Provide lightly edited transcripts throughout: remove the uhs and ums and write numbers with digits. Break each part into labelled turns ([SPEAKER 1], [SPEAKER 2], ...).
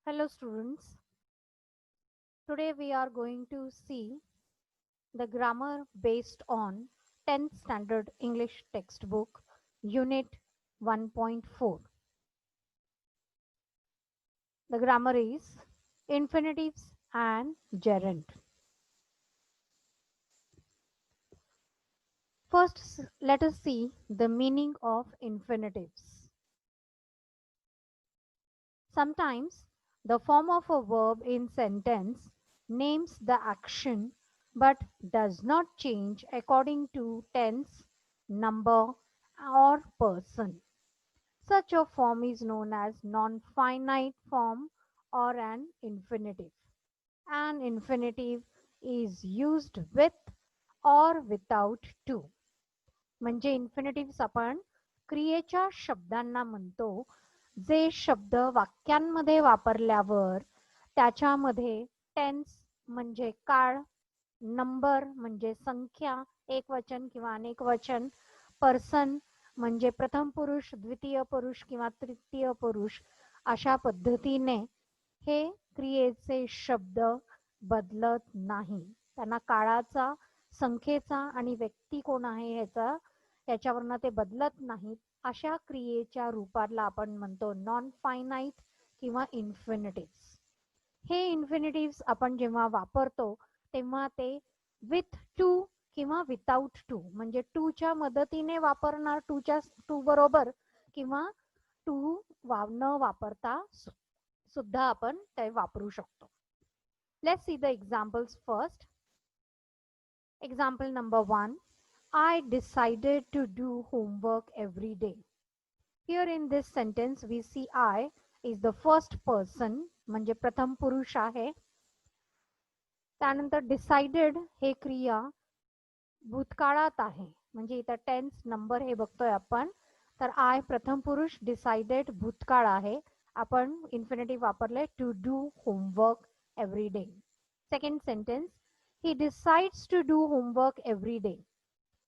[SPEAKER 1] Hello students, today we are going to see the grammar based on 10th standard English textbook unit 1.4. The grammar is infinitives and gerund. First let us see the meaning of infinitives. Sometimes the form of a verb in sentence names the action but does not change according to tense, number, or person. Such a form is known as non-finite form or an infinitive. An infinitive is used with or without to. म्हणजे इन्फिनिटिव्स आपण क्रियेच्या शब्दांना म्हणतो जे शब्द वाक्यांमध्ये वापरल्यावर त्याच्यामध्ये टेन्स म्हणजे काळ, नंबर म्हणजे संख्या, एकवचन किंवा अनेक वचन, पर्सन म्हणजे प्रथम पुरुष, द्वितीय पुरुष किंवा तृतीय पुरुष अशा पद्धतीने हे क्रियेचे शब्द बदलत नाही. त्यांना काळाचा, संख्येचा आणि व्यक्ती कोण आहे याच्यावरनं ते बदलत नाहीत. अशा क्रियेच्या रूपाला आपण म्हणतो नॉन फायनाईट किंवा इन्फिनिटिव्स. हे इन्फिनिटिव्स आपण जेव्हा वापरतो तेव्हा ते विथ टू किंवा विदाउट टू म्हणजे टूच्या मदतीने वापरणार टू बरोबर किंवा टू न वापरता सुद्धा आपण ते वापरू शकतो. Let's see the examples first. Example number 1. I decided to do homework every day. Here in this sentence we see I is the first person म्हणजे प्रथम पुरुष आहे. त्यानंतर decided हे क्रिया भूतकाळात आहे म्हणजे इथं टेन्स नंबर हे बघतोय आपण. तर I प्रथम पुरुष, decided भूतकाळ आहे. आपण इन्फिनिटिव्ह वापरले to do homework every day. Second sentence. He decides to do homework every day.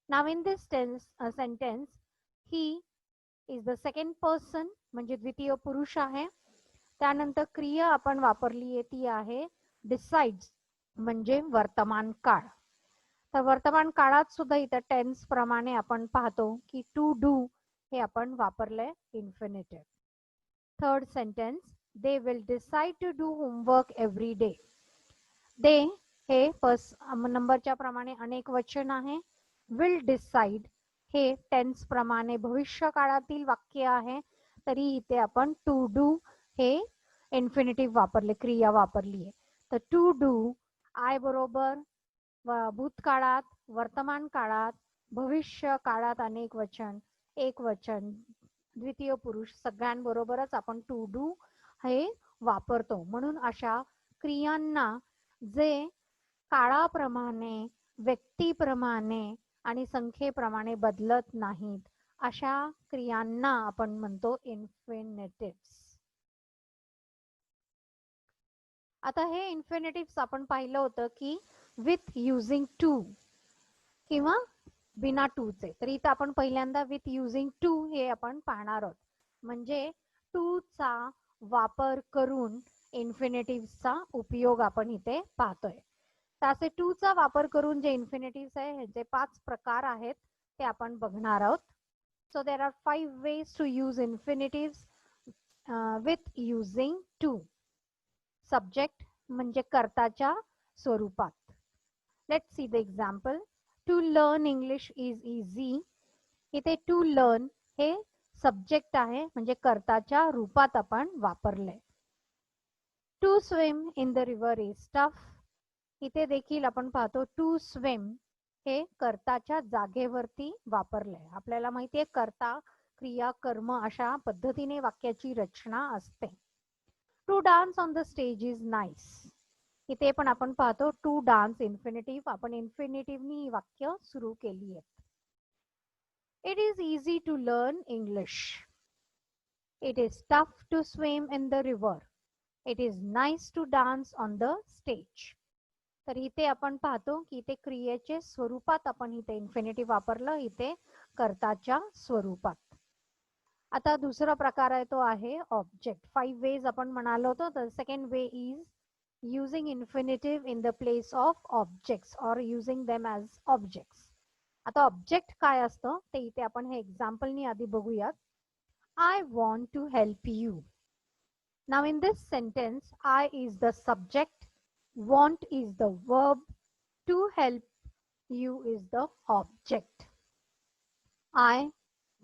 [SPEAKER 1] Now in this sentence, he is the second person म्हणजे द्वितीय पुरुष आहे. त्यानंतर क्रिया आपण वापरली आहे ती आहे decides म्हणजे वर्तमान काळ. तर वर्तमान काळात सुद्धा इथं टेन्स प्रमाणे आपण पाहतो की टू डू हे आपण वापरले infinitive. Third sentence. They will decide to do homework every day. They हे नंबरच्या प्रमाणे अनेक वचन आहे. विल डिसाइड हे टेन्स प्रमाणे भविष्य काळातील वाक्य आहे. तरी इथे आपण टू डू हे इन्फिनिटिव्ह वापरले, क्रिया वापरली आहे. तर टू डू आय बरोबर भूतकाळात, वर्तमान काळात, भविष्य काळात अनेक वचन, एक वचन, द्वितीय पुरुष सगळ्यांबरोबरच आपण टू डू हे वापरतो. म्हणून अशा क्रियांना जे काळाप्रमाणे, व्यक्तीप्रमाणे आणि संख्येप्रमाणे बदलत नाहीत अशा क्रियांना आपण म्हणतो इन्फिनिटिव्स. आता हे इन्फिनिटिव्स आपण पाहिलं होतं की विथ युजिंग टू किंवा बिना टूचे. तर इथं आपण पहिल्यांदा विथ युजिंग टू हे आपण पाहणार आहोत. म्हणजे टूचा वापर करून इन्फिनिटिव्सचा उपयोग आपण इथे पाहतोय. त्याचे टूचा वापर करून जे इन्फिनिटिव्स आहे ह्याचे 5 प्रकार आहेत ते आपण बघणार आहोत. So there are 5 ways to use infinitives with using to. Subject म्हणजे कर्ताच्या स्वरूपात. Let's see the example. To learn English is easy. इथे टू लर्न हे सब्जेक्ट आहे म्हणजे कर्ताच्या रूपात आपण वापरले. To swim in the river is tough. इथे देखील आपण पाहतो टू स्विम हे कर्ताच्या जागेवरती वापरलंय. आपल्याला माहितीये कर्ता, क्रिया, कर्म अशा पद्धतीने वाक्याची रचना असते. To dance on the stage is nice. इथे पण आपण पाहतो टू डान्स इन्फिनिटिव्ह, आपण इन्फिनिटिव्हनी वाक्य सुरू केली आहेत. It is easy to learn English. It is tough to swim in the river. It is nice to dance on the stage. तर इथे आपण पाहतो की इथे क्रियेचे स्वरूपात आपण इथे इन्फिनिटिव्ह वापरलं, इथे कर्ताच्या स्वरूपात. आता दुसरा प्रकार आहे तो आहे ऑब्जेक्ट. 5 वेज आपण म्हणालो होतो. तर second way is using infinitive in the place of objects or using them as objects. आता ऑब्जेक्ट काय असतं ते इथे आपण हे एक्झाम्पलनी आधी बघूयात. I want to help you. Now in this sentence, I is the subject, want is the verb, to help you is the object. I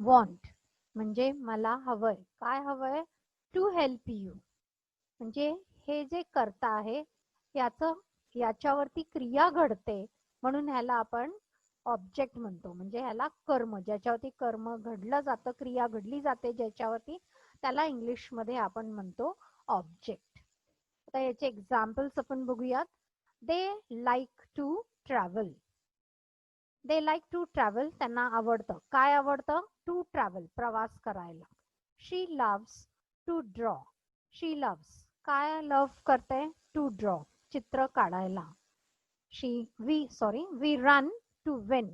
[SPEAKER 1] want म्हणजे मला हवंय. काय हवंय? To help you. म्हणजे हे जे करता आहे याच्यावरती क्रिया घडते म्हणून ह्याला आपण ऑब्जेक्ट म्हणतो. म्हणजे ह्याला कर्म, ज्याच्यावरती कर्म घडलं जातं, क्रिया घडली जाते ज्याच्यावरती, त्याला इंग्लिश मध्ये आपण म्हणतो ऑब्जेक्ट. आता याचे एक्झाम्पल्स आपण बघूयात. They like to travel. They like to travel त्यांना आवडतं. काय आवडतं? टू ट्रॅव्हल प्रवास करायला. She loves to draw. She loves काय लव्ह करते? टू ड्रॉ चित्र काढायला. We run to win.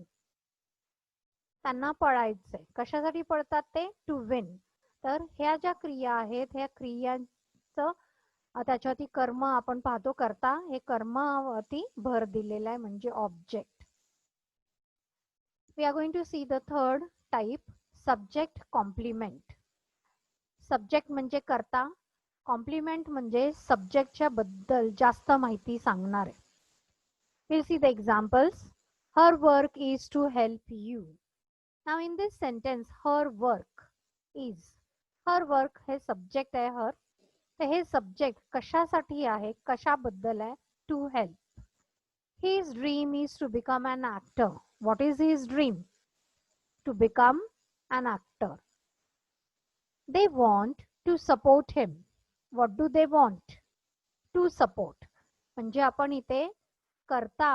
[SPEAKER 1] त्यांना पळायचंय. कशासाठी पळतात ते? To win. तर ह्या ज्या क्रिया आहेत ह्या क्रियांचं त्याच्यावरती कर्म आपण पाहतो करता. हे कर्मावरती भर दिलेला आहे म्हणजे object. We are going to see the third type, subject complement. Subject म्हणजे करता, complement म्हणजे सब्जेक्टच्या बद्दल जास्त माहिती सांगणारे. We'll see the examples. Her work is to help you. Now in this sentence, her work is. Her work हे subject आहे her. तर हे subject कशासाठी आहे? कशाबद्दल आहे? To help. His dream is to become an actor. What is his dream? To become an actor. They want to support him. What do they want? To support. म्हणजे आपण इथे करता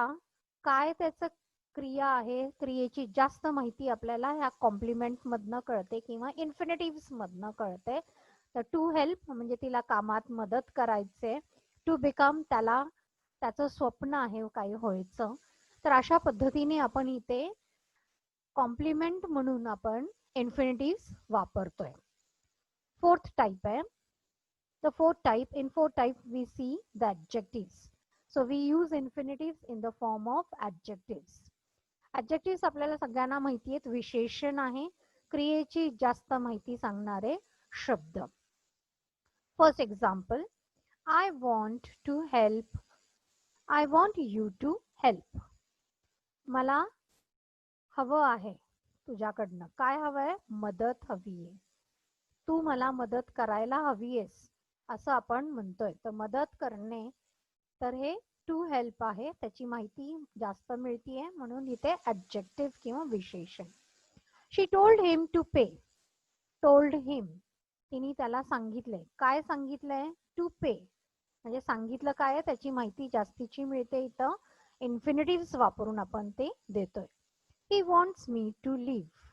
[SPEAKER 1] काय त्याचं क्रिया आहे, क्रियेची जास्त माहिती आपल्याला ह्या कॉम्प्लिमेंट मधनं कळते किंवा इन्फिनिटिव्स मधनं कळते. तर टू हेल्प म्हणजे तिला कामात मदत करायचे. टू बिकम त्याला त्याचं स्वप्न आहे काही व्हायचं. तर अशा पद्धतीने आपण इथे कॉम्प्लिमेंट म्हणून आपण इन्फिनिटिव्स वापरतोय. फोर्थ टाइप आहे. The fourth type, in fourth type we see the adjectives. So we use infinitives in the form of adjectives. Adjectives आपल्याला सगळ्यांना माहिती आहेत, विशेषण आहे, क्रियेची जास्त माहिती सांगणारे शब्द. First example, I want to help. I want you to help. मला हवं आहे तुझ्याकडनं. काय हवंय? मदत हवी आहे. तू मला मदत करायला हवी आहेस असं आपण म्हणतोय. तर मदत करणे, तर हे टू हेल्प आहे, त्याची माहिती जास्त मिळतीये म्हणून इथे ऍडजेक्टिव्ह किंवा विशेषण. She told him to pay. Told him तिने त्याला सांगितलंय. काय सांगितलंय? To pay. म्हणजे सांगितलं काय त्याची माहिती जास्तीची मिळते. इथं इन्फिनिटिव्स वापरून आपण ते देतोय. He wants me to live.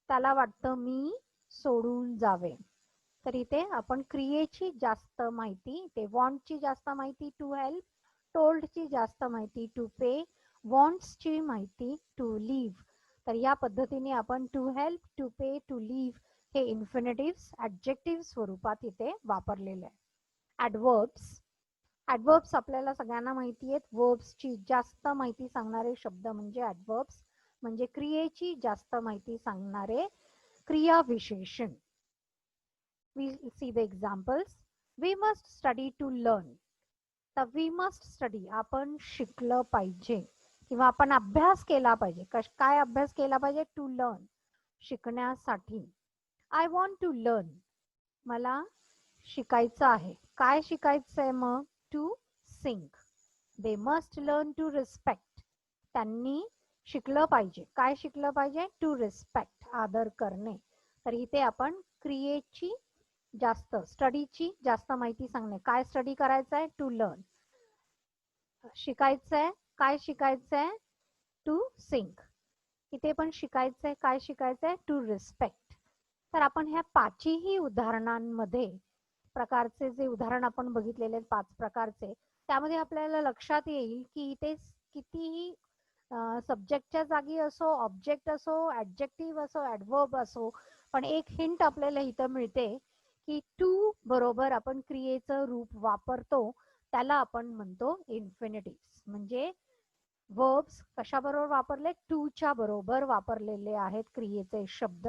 [SPEAKER 1] त्याला वाटतं मी सोडून जावे. तर इथे आपण क्रियेची जास्त माहिती, ते वॉन्टची जास्त माहिती टू हेल्प, टोल्डची जास्त माहिती टू पे, वॉन्ट्सची माहिती टू लिव्ह. तर या पद्धतीने आपण to help, to pay, to live हे इन्फिनिटिव्स ऍडजेक्टिव्ह स्वरूपात इथे वापरलेले आहे. ऍडवर्ब्स. ऍडवर्ब्स आपल्याला सगळ्यांना माहिती आहेत. वर्ब्सची जास्त माहिती सांगणारे शब्द म्हणजे ऍडवर्ब्स. म्हणजे क्रियेची जास्त माहिती सांगणारे क्रिया विशेषण. We see the examples. We must study to learn. तर we must study आपण शिकलं पाहिजे किंवा आपण अभ्यास केला पाहिजे. काय अभ्यास केला पाहिजे? टू लर्न शिकण्यासाठी. I want to learn मला शिकायचं आहे. काय शिकायचंय मग? To sing. They must learn to respect. त्यांनी शिकलं पाहिजे. काय शिकलं पाहिजे? टू रिस्पेक्ट आदर करणे. तर इथे आपण क्रियेची जास्त, स्टडीची जास्त माहिती सांगणे. काय स्टडी करायचंय? To learn. शिकायचंय. काय शिकायचंय? To sing. इथे पण शिकायचंय. काय शिकायचंय? To respect. तर आपण ह्या पाचही उदाहरणांमध्ये प्रकारचे जे उदाहरण आपण बघितलेले 5 प्रकारचे, त्यामध्ये आपल्याला लक्षात येईल की इथे कितीही सब्जेक्टच्या जागी असो, ऑब्जेक्ट असो, ऍडजेक्टिव्ह असो, ऍडवर्ब असो, पण एक हिंट आपल्याला इथं मिळते की टू बरोबर आपण क्रियेचं रूप वापरतो त्याला आपण म्हणतो इन्फिनिटिव्स. म्हणजे वर्ब्स कशाबरोबर वापरले, टूच्या बरोबर वापरलेले आहेत क्रियेचे शब्द,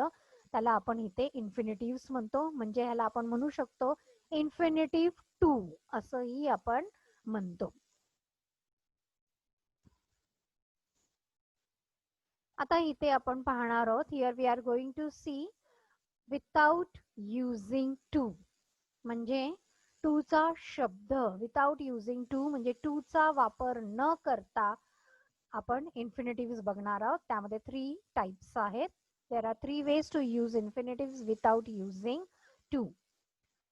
[SPEAKER 1] त्याला आपण इथे इन्फिनिटिव्स म्हणतो. म्हणजे ह्याला आपण म्हणू शकतो इन्फिनिटिव्ह टू असंही आपण म्हणतो. आता इथे आपण पाहणार आहोत, here we are going to see without using to. म्हणजे टूचा शब्द विथआउट युजिंग टू म्हणजे टूचा वापर न करता आपण इन्फिनिटिव्स बघणार आहोत. त्यामध्ये 3 टाइप्स आहेत. There are 3 ways to use infinitives without using to.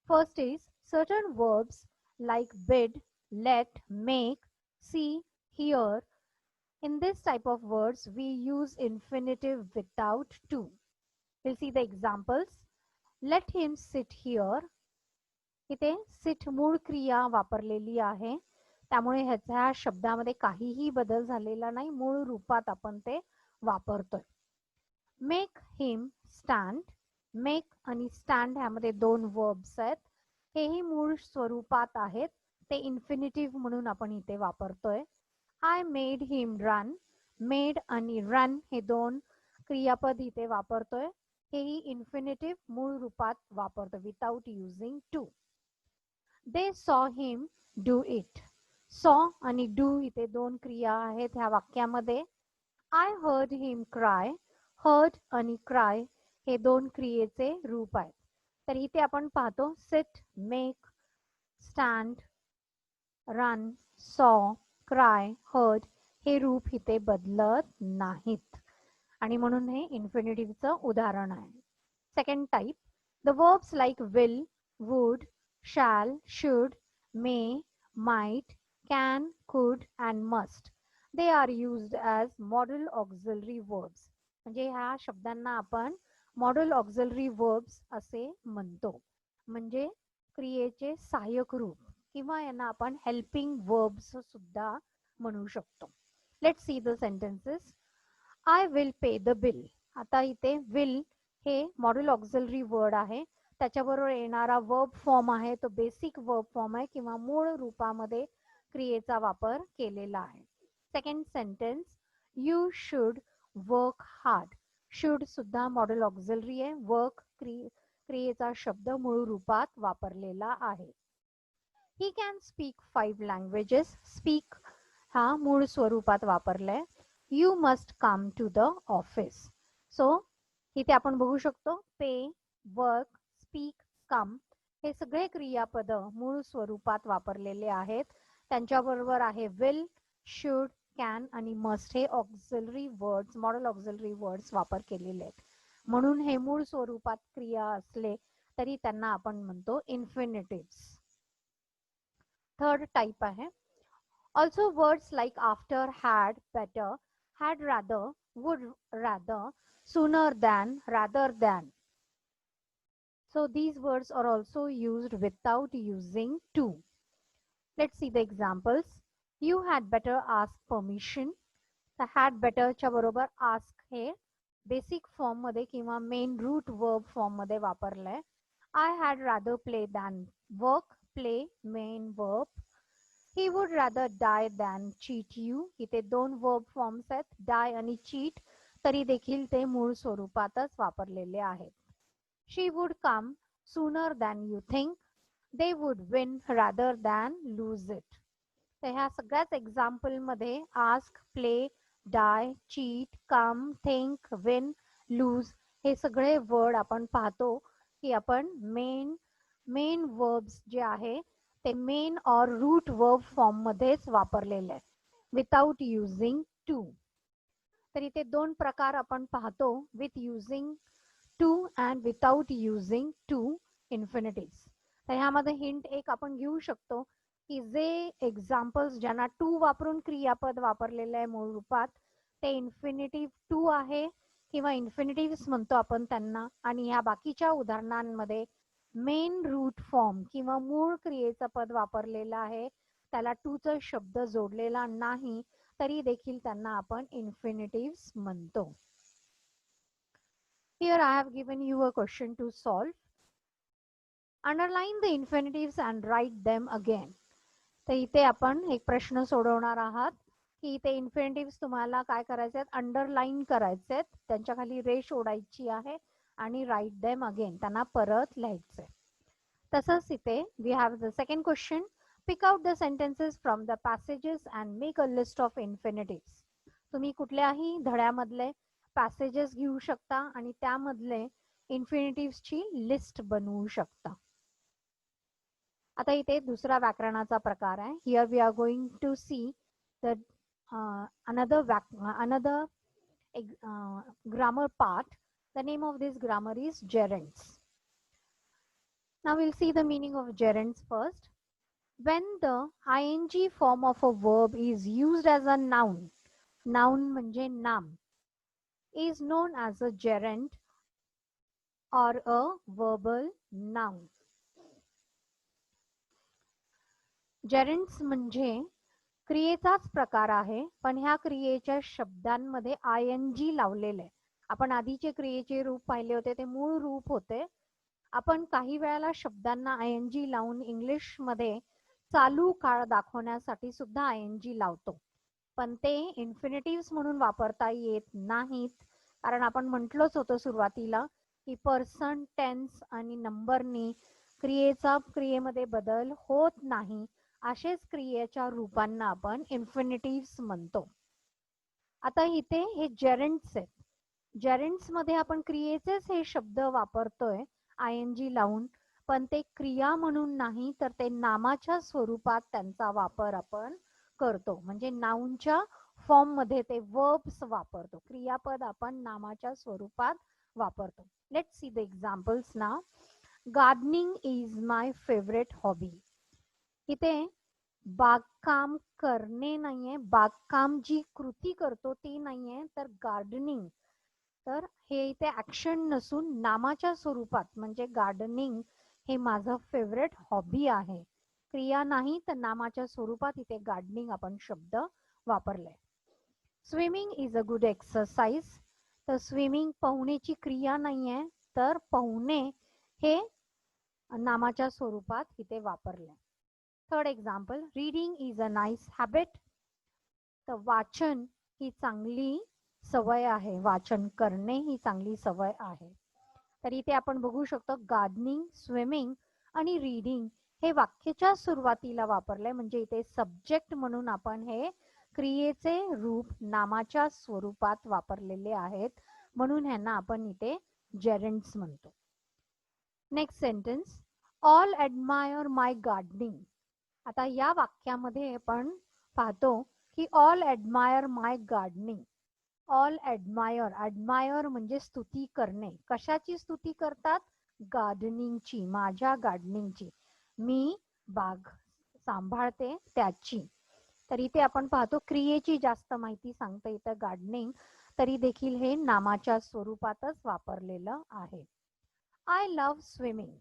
[SPEAKER 1] First is certain verbs like bid, let, make, see, hear. In this type of words we use infinitive without to. We'll see the examples. Let him sit here. इथे seat मूळ क्रिया वापरलेली आहे, त्यामुळे ह्याच्या शब्दामध्ये काहीही बदल झालेला नाही, मूळ रूपात आपण ते वापरतोय. मेक हिम स्टँड. मेक आणि स्टँड ह्यामध्ये 2 वर्ब्स आहेत. हेही मूळ स्वरूपात आहेत, ते इन्फिनिटिव्ह म्हणून आपण इथे वापरतोय. I made him run. Made आणि रन हे 2 क्रियापद इथे वापरतोय, हेही इन्फिनिटिव्ह मूळ रूपात वापरतो without using to. They saw him do it. Saw आणि do इथे 2 क्रिया आहेत ह्या वाक्यामध्ये. I heard him cry. Heard आणि cry हे 2 क्रियेचे रूप आहेत. तर इथे आपण पाहतो sit, make, stand, run, saw, cry, heard हे रूप इथे बदलत नाहीत आणि म्हणून हे इन्फिनिटिव्हचं उदाहरण आहे. Second type, the verbs like will, would, shall, should, may, might, can, could and must. They are used as modal auxiliary verbs. म्हणजे ह्या शब्दांना आपण मॉडल ऑक्झिलरी वर्ब्स असे म्हणतो. म्हणजे क्रियेचे सहाय्यक रूप किंवा यांना आपण हेल्पिंग वर्ब्स सुद्धा म्हणू शकतो. Let's see the sentences. I will pay the bill. आता इथे विल हे मॉडल ऑक्झिलरी वर्ड आहे, त्याच्याबरोबर येणारा वर्ब फॉर्म आहे तो बेसिक वर्ब फॉर्म आहे किंवा मूळ रूपामध्ये क्रियेचा वापर केलेला आहे. Second sentence, you should work hard. Should सुद्धा मॉडल ऑक्झिलरी आहे, वर्क क्रियेचा शब्द मूळ रूपात वापरलेला आहे. He can speak 5 languages. Speak हा मूळ स्वरूपात वापरलाय. You must come to the office. So इथे आपण बघू शकतो पे, वर्क, स्पीक, कम हे सगळे क्रियापद मूळ स्वरूपात वापरलेले आहेत. त्यांच्याबरोबर आहे विल, शुड, कॅन आणि मस्ट हे auxiliary words, modal auxiliary words वापर केलेले आहेत. म्हणून हे मूळ स्वरूपात क्रिया असले तरी त्यांना आपण म्हणतो इन्फिनिटिव्स. थर्ड टाइप आहे also words like after, had, better, had rather, would rather, sooner than, rather than. So these words are also used without using to. Let's see the examples. You had better ask permission. The had better च्या बरोबर ask हे basic form मध्ये किंवा main route verb form मध्ये वापरलंय. I had rather play than work. Play main verb. He would rather die than cheat you. इथे 2 verb forms आहेत, die आणि cheat, तरी देखील ते मूळ स्वरूपातच वापरलेले आहेत. She would come sooner than you think. They would win rather than lose it. तर ह्या सगळ्याच एक्झाम्पल मध्ये ask, play, die, cheat, come, think, win, lose हे सगळे वर्ड आपण पाहतो की आपण मेन वर्ब्स जे आहे ते मेन और रूट वर्ब फॉर्म मध्येच वापरलेले आहे विथआउट युजिंग टू. तर इथे 2 प्रकार आपण पाहतो, with using to and without using to infinitives. तर ह्यामध्ये हिंट एक आपण घेऊ शकतो की जे एक्झाम्पल्स ज्यांना टू वापरून क्रियापद वापरलेले आहे मूळ रूपात ते इन्फिनिटिव्ह टू आहे किंवा इन्फिनिटिव्स म्हणतो आपण त्यांना. आणि ह्या बाकीच्या उदाहरणांमध्ये मेन रूट फॉर्म किंवा मूळ क्रियेचं पद वापरलेलं आहे, त्याला टूचा शब्द जोडलेला नाही, तरी देखील त्यांना आपण इन्फिनिटिव्स म्हणतो. Here I have given you a question to solve. Underline the infinitives and write them again. तर इथे आपण एक प्रश्न सोडवणार आहात की इथे इन्फिनिटिव्स तुम्हाला काय करायचे आहेत, अंडरलाईन करायचे आहेत, त्यांच्या खाली रेष ओढायची आहे आणि राईट देम अगेन, त्यांना परत लिहायचे. तसंच इथे we have the second question. Pick out the sentences from the passages and make a list of infinitives. तुम्ही कुठल्याही धड्यामधले पॅसेजेस घेऊ शकता आणि त्यामधले इन्फिनिटिव्सची लिस्ट बनवू शकता. आता इथे दुसरा व्याकरणाचा प्रकार आहे. Here we are going to see the another grammar part. The name of this grammar is gerunds. Now we'll see the meaning of gerunds first. When the ing form of a verb is used as a noun, noun म्हणजे नाम, is known as a gerund or a verbal noun. जेरंड्स म्हणजे क्रियेचाच प्रकार आहे, पण ह्या क्रियेच्या शब्दांमध्ये आयएनजी लावलेले आहे. आपण आधीचे क्रियेचे रूप पाहिले होते ते मूळ रूप होते. आपण काही वेळेला शब्दांना आयएनजी लावून इंग्लिशमध्ये चालू काळ दाखवण्यासाठी सुद्धा आयएनजी लावतो, पण ते इन्फिनिटिव्स म्हणून वापरता येत नाहीत. कारण आपण म्हटलंच होतं सुरुवातीला की पर्सन, टेन्स आणि नंबरनी क्रियेमध्ये बदल होत नाही. असेच क्रियेच्या रूपांना आपण इन्फिनिटिव्स म्हणतो. आता इथे हे जेरंड्स आहेत. जेरंड्स मध्ये आपण क्रियेचेच हे शब्द वापरतोय आयएनजी लावून, पण ते क्रिया म्हणून नाही तर ते नामाच्या स्वरूपात त्यांचा वापर आपण करतो. म्हणजे नाउनच्या फॉर्म मध्ये ते वर्ब्स वापरतो. क्रियापद आपण नामाच्या स्वरूपात वापरतो. Let's see the examples now. Gardening is my favourite hobby. इथे बागकाम करणे नाहीये, बागकाम जी कृती करतो ती नाहीये, तर गार्डनिंग, तर हे इथे ऍक्शन नसून नामाच्या स्वरूपात, म्हणजे गार्डनिंग हे माझं फेवरेट हॉबी आहे. क्रिया नाही तर नामाच्या स्वरूपात इथे गार्डनिंग आपण शब्द वापरलाय. Swimming is a good exercise. तर स्विमिंग पोहण्याची क्रिया नाहीये, तर पोहणे हे नामाच्या स्वरूपात इथे वापरले. Third example. Reading is a nice habit. तर वाचन ही चांगली सवय आहे, वाचन करणे ही चांगली सवय आहे. तर इथे आपण बघू शकतो गार्डनिंग, स्विमिंग आणि रीडिंग हे वाक्याच्या सुरुवातीला वापरले, म्हणजे इथे सब्जेक्ट म्हणून आपण हे क्रियेचे रूप नामाच्या स्वरूपात वापरलेले आहेत, म्हणून ह्यांना आपण इथे जेरंड्स म्हणतो. Next sentence. ऑल ॲडमायर माय गार्डनिंग. आता या वाक्यामध्ये आपण पाहतो की ऑल ॲडमायर माय गार्डनिंग. ऑल ॲडमायर, ॲडमायर म्हणजे स्तुती करणे. कशाची स्तुती करतात? गार्डनिंगची, माझ्या गार्डनिंगची. मी बाग सांभाळते त्याची. तर इथे आपण पाहतो क्रियेची जास्त माहिती सांगतं इथं गार्डनिंग, तरी देखील हे नामाच्या स्वरूपातच वापरलेलं आहे. I love swimming.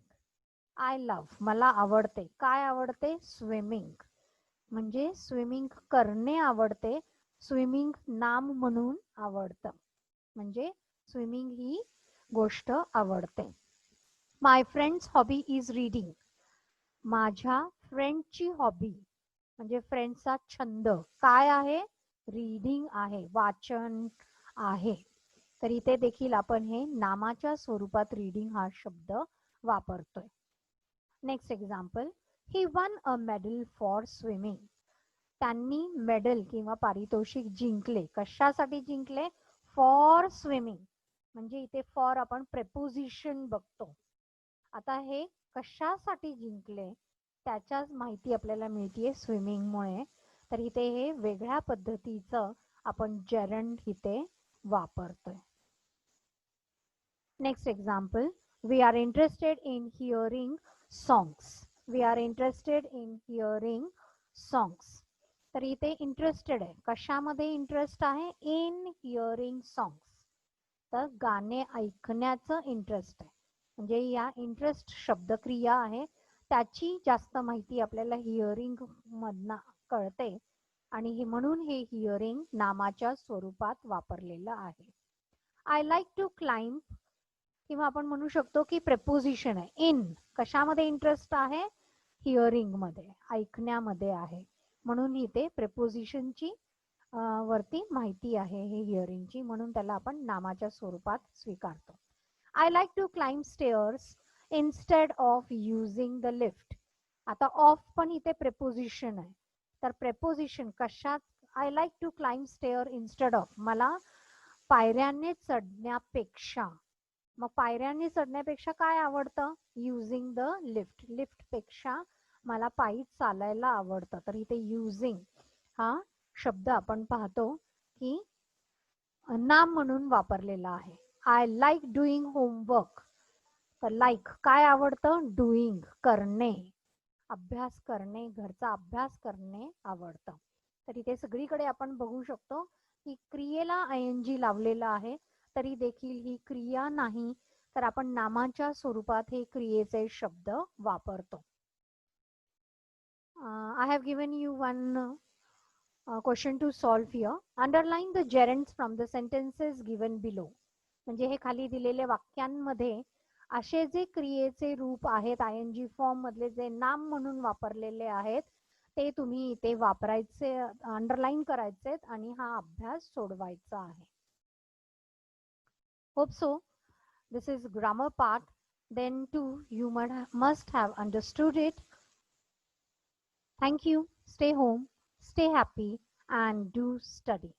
[SPEAKER 1] I love मला आवडते. काय आवडते? स्विमिंग. म्हणजे स्विमिंग करणे आवडते. स्विमिंग नाम म्हणून आवडतं, म्हणजे स्विमिंग ही गोष्ट आवडते. माय फ्रेंड्स हॉबी इज रीडिंग. माझ्या फ्रेंडची हॉबी म्हणजे फ्रेंडचा छंद काय आहे? रीडिंग आहे, वाचन आहे. तर इथे देखील आपण हे नामाच्या स्वरूपात रीडिंग हा शब्द वापरतोय. Next example. He one a medal for swimming. त्यांनी मेडल किंवा पारितोषिक जिंकले. कशासाठी जिंकले? For swimming. म्हणजे इथे फॉर आपण प्रेपोजिशन बघतो. आता हे कशासाठी जिंकले त्याच्याच माहिती आपल्याला मिळतीये स्विमिंगमुळे. तर इथे हे वेगळ्या पद्धतीचं आपण जेरंड इथे वापरतोय. Next example. We are interested in hearing songs. We are interested in hearing songs. तर इथे इंटरेस्टेड आहे. कशामध्ये इंटरेस्ट आहे? In hearing songs. तर गाणे ऐकण्याचं इंटरेस्ट आहे. म्हणजे या इंटरेस्ट शब्द क्रिया आहे, त्याची जास्त माहिती आपल्याला हिअरिंग मधनं कळते आणि म्हणून हे हिअरिंग नामाच्या स्वरूपात वापरलेलं आहे. आय लाईक टू क्लाइंब किंवा आपण म्हणू शकतो की प्रेपोजिशन आहे. इन कशामध्ये इंटरेस्ट आहे? हिअरिंग मध्ये, ऐकण्यामध्ये आहे. म्हणून इथे प्रेपोजिशनची वरती माहिती आहे हे हिअरिंगची, म्हणून त्याला आपण नामाच्या स्वरूपात स्वीकारतो. I like to climb stairs instead of using the lift. आता ऑफ पण इथे प्रेपोजिशन आहे. तर प्रेपोजिशन कशात? I like to climb stair instead of, मला पायऱ्याने चढण्यापेक्षा, मग पायऱ्याने चढण्यापेक्षा काय आवडतं? Using the lift. लिफ्ट पेक्षा मला पायी चालायला आवडतं. तर इथे युझिंग हा शब्द आपण पाहतो की नाम म्हणून वापरलेला आहे. I like doing homework. तर लाईक काय आवडतं? डुईंग करणे, अभ्यास करणे, घरचा अभ्यास करणे आवडतं. तर इथे सगळीकडे आपण बघू शकतो की क्रियेला ING लावलेला आहे, तरी देखील ही क्रिया नाही, तर आपण नामाच्या स्वरूपात हे क्रियेचे शब्द वापरतो. I have given you one question to solve here. Underline the gerunds from the sentences given below. म्हणजे हे खाली दिलेल्या वाक्यांमध्ये असे जे क्रियेचे रूप आहेत ING फॉर्म मधले जे नाम म्हणून वापरलेले आहेत ते तुम्ही इथे वापरायचे, अंडरलाईन करायचे आणि हा अभ्यास सोडवायचा आहे. Hope so. This is grammar part. Then too you must have understood it. Thank you. Stay home, stay happy, and do study.